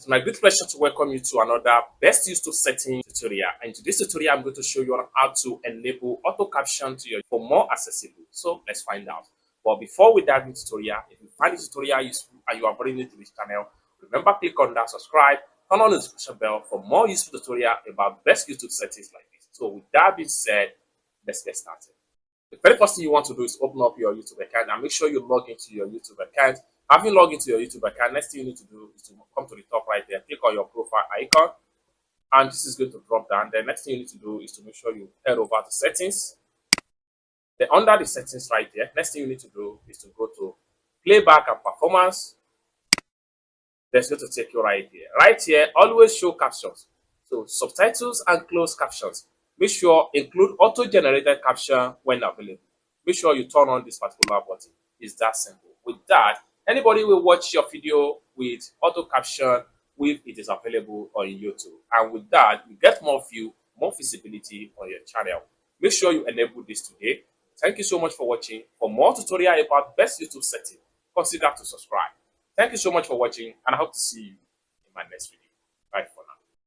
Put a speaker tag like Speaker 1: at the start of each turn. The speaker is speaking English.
Speaker 1: my great pleasure to welcome you to another best YouTube setting tutorial. And in today's tutorial, I'm going to show you on how to enable auto caption to your for more accessible. So let's find out. But before we dive into the tutorial, if you find this tutorial useful and you are brand new to this channel, remember click on that subscribe, turn on the notification bell for more useful tutorial about best YouTube settings like this. So with that being said, let's get started. The very first thing you want to do is open up your YouTube account and make sure you log into your YouTube account. Having logged into your YouTube account, next thing you need to do is to come to the top right there, click on your profile icon, and this is going to drop down. The next thing you need to do is to make sure you head over to settings. Then under the settings right there, next thing you need to do is to go to playback and performance. That's going to take you right here. Right here, always show captions. So subtitles and closed captions. Make sure include auto-generated caption when available. Make sure you turn on this particular button. It's that simple. With that, anybody will watch your video with auto caption if it is available on YouTube. And with that, you get more view, more visibility on your channel. Make sure you enable this today. Thank you so much for watching. For more tutorial about best YouTube setting, consider to subscribe. Thank you so much for watching, and I hope to see you in my next video.